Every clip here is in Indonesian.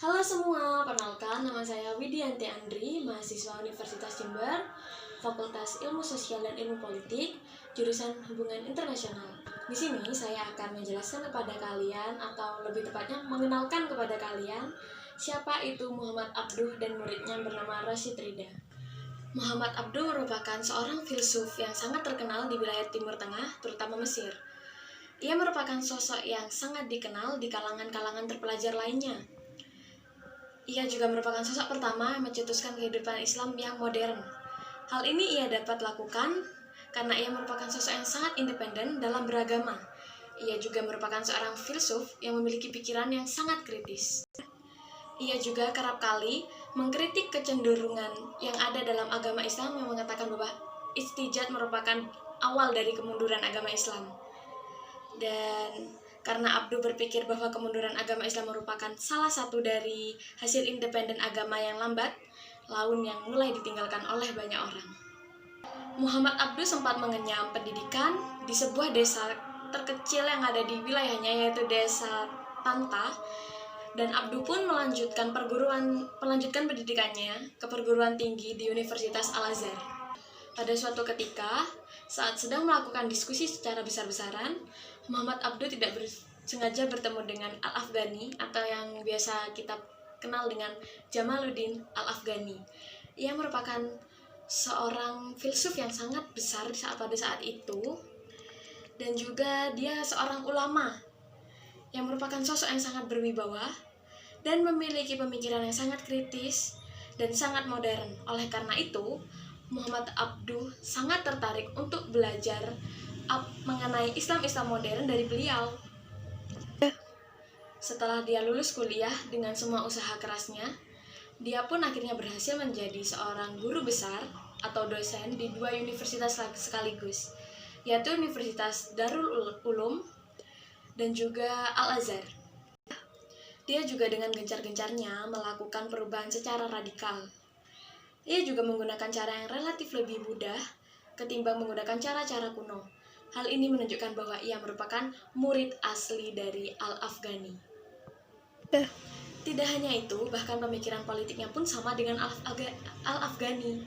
Halo semua, perkenalkan nama saya Widianti Andri, mahasiswa Universitas Jember, Fakultas Ilmu Sosial dan Ilmu Politik, jurusan Hubungan Internasional. Di sini saya akan menjelaskan kepada kalian, atau lebih tepatnya mengenalkan kepada kalian, siapa itu Muhammad Abduh dan muridnya bernama Rashid Ridha. Muhammad Abduh merupakan seorang filsuf yang sangat terkenal di wilayah Timur Tengah, terutama Mesir. Ia merupakan sosok yang sangat dikenal di kalangan-kalangan terpelajar lainnya. Ia juga merupakan sosok pertama yang mencetuskan kehidupan Islam yang modern. Hal ini ia dapat lakukan karena ia merupakan sosok yang sangat independen dalam beragama. Ia juga merupakan seorang filsuf yang memiliki pikiran yang sangat kritis. Ia juga kerap kali mengkritik kecenderungan yang ada dalam agama Islam yang mengatakan bahwa istijad merupakan awal dari kemunduran agama Islam. Dan karena Abduh berpikir bahwa kemunduran agama Islam merupakan salah satu dari hasil independen agama yang lambat laun yang mulai ditinggalkan oleh banyak orang. Muhammad Abduh sempat mengenyam pendidikan di sebuah desa terkecil yang ada di wilayahnya, yaitu desa Tanta, dan Abduh pun melanjutkan pendidikannya ke perguruan tinggi di Universitas Al-Azhar. Pada suatu ketika, saat sedang melakukan diskusi secara besar-besaran, Muhammad Abduh tidak sengaja bertemu dengan Al-Afghani, atau yang biasa kita kenal dengan Jamaluddin Al-Afghani. Ia merupakan seorang filsuf yang sangat besar pada saat itu, dan juga dia seorang ulama yang merupakan sosok yang sangat berwibawa dan memiliki pemikiran yang sangat kritis dan sangat modern. Oleh karena itu, Muhammad Abduh sangat tertarik untuk belajar mengenai Islam modern dari beliau. Setelah dia lulus kuliah dengan semua usaha kerasnya, dia pun akhirnya berhasil menjadi seorang guru besar atau dosen di dua universitas sekaligus, yaitu Universitas Darul Ulum dan juga Al-Azhar. Dia juga dengan gencar-gencarnya melakukan perubahan secara radikal. Ia juga menggunakan cara yang relatif lebih mudah ketimbang menggunakan cara-cara kuno. Hal ini menunjukkan bahwa ia merupakan murid asli dari Al-Afghani. Tidak hanya itu, bahkan pemikiran politiknya pun sama dengan Al-Afghani.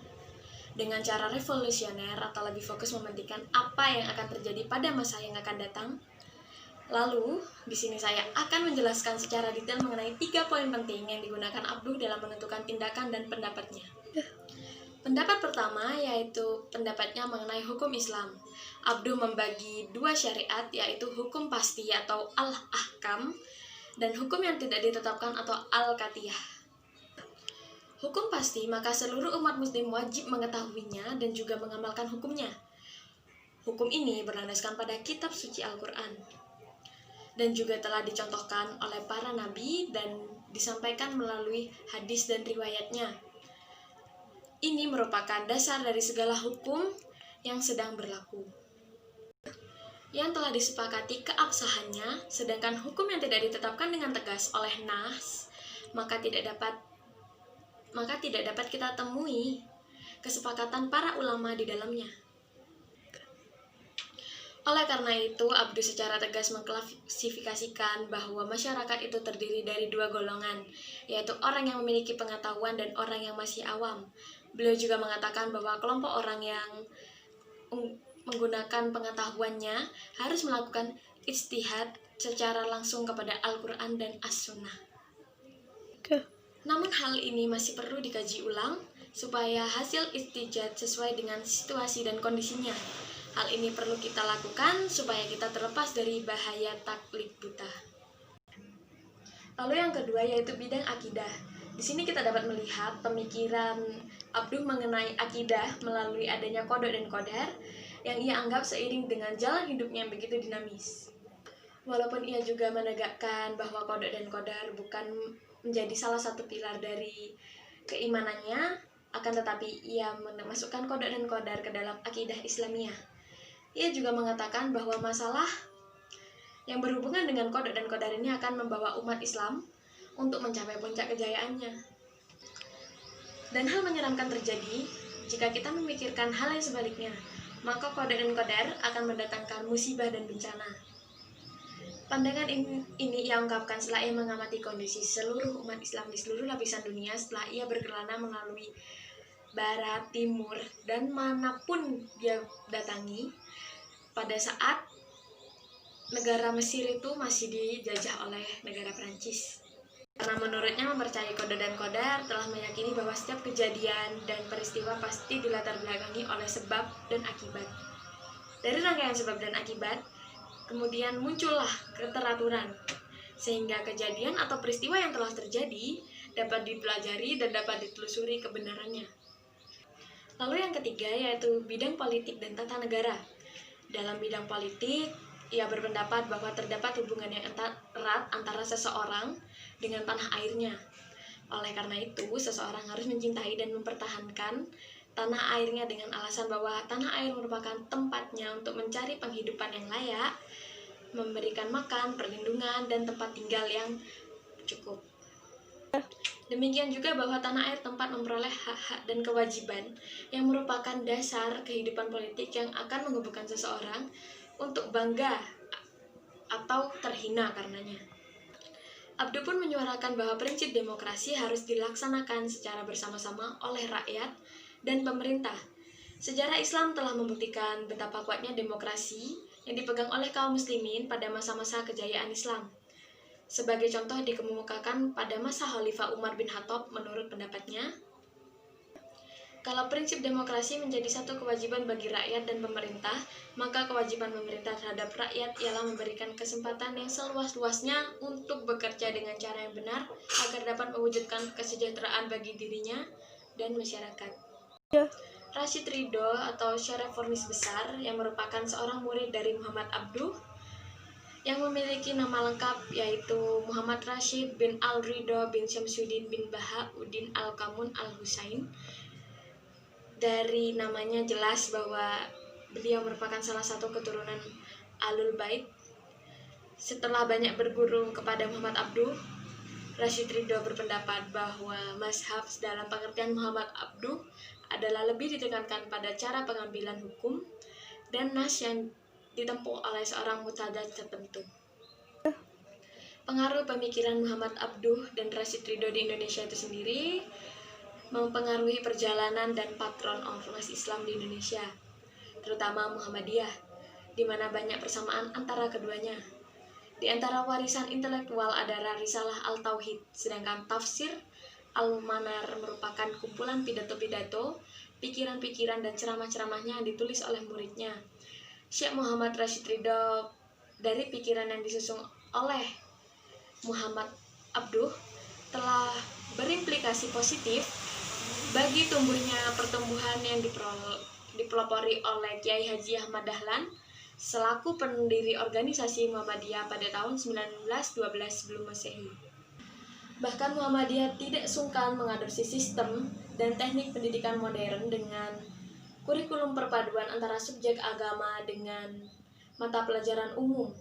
Dengan cara revolusioner atau lebih fokus mementingkan apa yang akan terjadi pada masa yang akan datang. Lalu, di sini saya akan menjelaskan secara detail mengenai 3 poin penting yang digunakan Abduh dalam menentukan tindakan dan pendapatnya. Pendapat pertama yaitu pendapatnya mengenai hukum Islam. Abduh membagi 2 syariat, yaitu hukum pasti atau al-ahkam dan hukum yang tidak ditetapkan atau al-katiyah. Hukum pasti, maka seluruh umat muslim wajib mengetahuinya dan juga mengamalkan hukumnya. Hukum ini berlandaskan pada kitab suci Al-Quran dan juga telah dicontohkan oleh para nabi dan disampaikan melalui hadis dan riwayatnya. Ini merupakan dasar dari segala hukum yang sedang berlaku, yang telah disepakati keabsahannya, sedangkan hukum yang tidak ditetapkan dengan tegas oleh nas, maka tidak dapat kita temui kesepakatan para ulama di dalamnya. Oleh karena itu, Abduh secara tegas mengklasifikasikan bahwa masyarakat itu terdiri dari 2 golongan, yaitu orang yang memiliki pengetahuan dan orang yang masih awam. Beliau juga mengatakan bahwa kelompok orang yang menggunakan pengetahuannya harus melakukan ijtihad secara langsung kepada Al-Quran dan As-Sunnah. Namun hal ini masih perlu dikaji ulang supaya hasil ijtihad sesuai dengan situasi dan kondisinya. Hal ini perlu kita lakukan supaya kita terlepas dari bahaya taklid buta. Lalu yang kedua yaitu bidang akidah. Di sini kita dapat melihat pemikiran Abduh mengenai akidah melalui adanya kodok dan qadar yang ia anggap seiring dengan jalan hidupnya yang begitu dinamis. Walaupun ia juga menegakkan bahwa kodok dan qadar bukan menjadi salah satu pilar dari keimanannya, akan tetapi ia memasukkan kodok dan qadar ke dalam akidah Islamiyah. Ia juga mengatakan bahwa masalah yang berhubungan dengan kodok dan qadar ini akan membawa umat Islam untuk mencapai puncak kejayaannya. Dan hal menyeramkan terjadi jika kita memikirkan hal yang sebaliknya, maka kodok dan qadar akan mendatangkan musibah dan bencana. Pandangan ini ia ungkapkan setelah ia mengamati kondisi seluruh umat Islam di seluruh lapisan dunia setelah ia berkelana melalui barat, timur, dan manapun dia datangi pada saat negara Mesir itu masih dijajah oleh negara Prancis. Karena menurutnya mempercayai kode dan kodar, telah meyakini bahwa setiap kejadian dan peristiwa pasti dilatar belakangi oleh sebab dan akibat. Dari rangkaian sebab dan akibat, kemudian muncullah keteraturan, sehingga kejadian atau peristiwa yang telah terjadi dapat dipelajari dan dapat ditelusuri kebenarannya. Lalu yang ketiga yaitu bidang politik dan tata negara. Dalam bidang politik, ia berpendapat bahwa terdapat hubungan yang erat antara seseorang dengan tanah airnya. Oleh karena itu, seseorang harus mencintai dan mempertahankan tanah airnya dengan alasan bahwa tanah air merupakan tempatnya untuk mencari penghidupan yang layak, memberikan makan, perlindungan, dan tempat tinggal yang cukup. Demikian juga bahwa tanah air tempat memperoleh hak-hak dan kewajiban yang merupakan dasar kehidupan politik yang akan menghubungkan seseorang untuk bangga atau terhina karenanya. Abdu pun menyuarakan bahwa prinsip demokrasi harus dilaksanakan secara bersama-sama oleh rakyat dan pemerintah. Sejarah Islam telah membuktikan betapa kuatnya demokrasi yang dipegang oleh kaum muslimin pada masa-masa kejayaan Islam. Sebagai contoh dikemukakan pada masa Khalifah Umar bin Khattab menurut pendapatnya, kalau prinsip demokrasi menjadi satu kewajiban bagi rakyat dan pemerintah, maka kewajiban pemerintah terhadap rakyat ialah memberikan kesempatan yang seluas-luasnya untuk bekerja dengan cara yang benar agar dapat mewujudkan kesejahteraan bagi dirinya dan masyarakat. Rashid Ridho atau Syekh reformis besar yang merupakan seorang murid dari Muhammad Abduh yang memiliki nama lengkap yaitu Muhammad Rashid bin Al-Ridho bin Syamsuddin bin Bahauddin Al-Kamun Al-Husain. Dari namanya jelas bahwa beliau merupakan salah satu keturunan Ahlul Bait. Setelah banyak berguru kepada Muhammad Abduh, Rashid Ridho berpendapat bahwa mazhab dalam pengertian Muhammad Abduh adalah lebih ditekankan pada cara pengambilan hukum dan nas yang ditempuh oleh seorang mujtahid tertentu. Pengaruh pemikiran Muhammad Abduh dan Rashid Ridho di Indonesia itu sendiri mempengaruhi perjalanan dan patron ormas Islam di Indonesia, terutama Muhammadiyah, di mana banyak persamaan antara keduanya. Di antara warisan intelektual ada Risalah Al-Tauhid, sedangkan Tafsir Al-Manar merupakan kumpulan pidato-pidato, pikiran-pikiran dan ceramah-ceramahnya yang ditulis oleh muridnya. Syekh Muhammad Rashid Ridho dari pikiran yang disusun oleh Muhammad Abduh telah berimplikasi positif bagi tumbuhnya pertumbuhan yang dipelopori oleh Kiai Haji Ahmad Dahlan selaku pendiri organisasi Muhammadiyah pada tahun 1912 sebelum Masehi. Bahkan Muhammadiyah tidak sungkan mengadopsi sistem dan teknik pendidikan modern dengan kurikulum perpaduan antara subjek agama dengan mata pelajaran umum.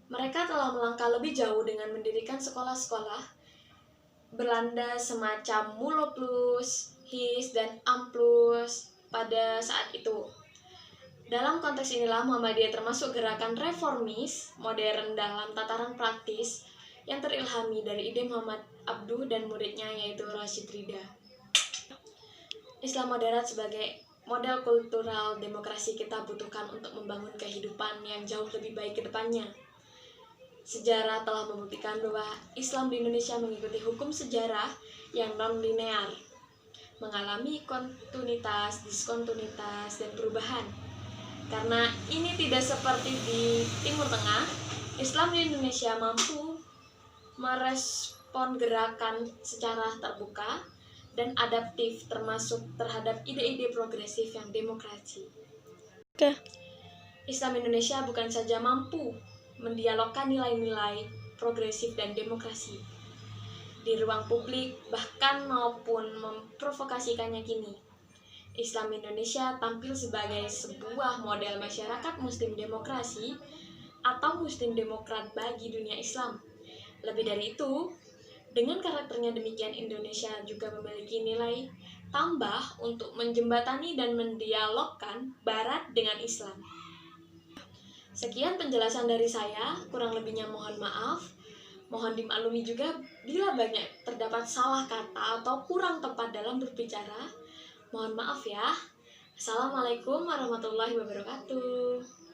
Mereka telah melangkah lebih jauh dengan mendirikan sekolah-sekolah Belanda semacam Muloplus, His, dan Amplus pada saat itu. Dalam konteks inilah Muhammadiyah termasuk gerakan reformis modern dalam tataran praktis yang terilhami dari ide Muhammad Abduh dan muridnya yaitu Rashid Ridho. Islam moderat sebagai model kultural demokrasi kita butuhkan untuk membangun kehidupan yang jauh lebih baik ke depannya. Sejarah telah membuktikan bahwa Islam di Indonesia mengikuti hukum sejarah yang non-linear, mengalami kontinuitas, diskontinuitas, dan perubahan. Karena ini tidak seperti di Timur Tengah, Islam di Indonesia mampu merespon gerakan secara terbuka dan adaptif termasuk terhadap ide-ide progresif yang demokrasi. Islam Indonesia bukan saja mampu mendialogkan nilai-nilai progresif dan demokrasi di ruang publik bahkan maupun memprovokasikannya kini. Islam Indonesia tampil sebagai sebuah model masyarakat muslim demokrasi atau muslim demokrat bagi dunia Islam. Lebih dari itu, dengan karakternya demikian Indonesia juga memiliki nilai tambah untuk menjembatani dan mendialogkan Barat dengan Islam. Sekian penjelasan dari saya, kurang lebihnya mohon maaf. Mohon dimaklumi juga bila banyak terdapat salah kata atau kurang tepat dalam berbicara. Mohon maaf ya. Assalamualaikum warahmatullahi wabarakatuh.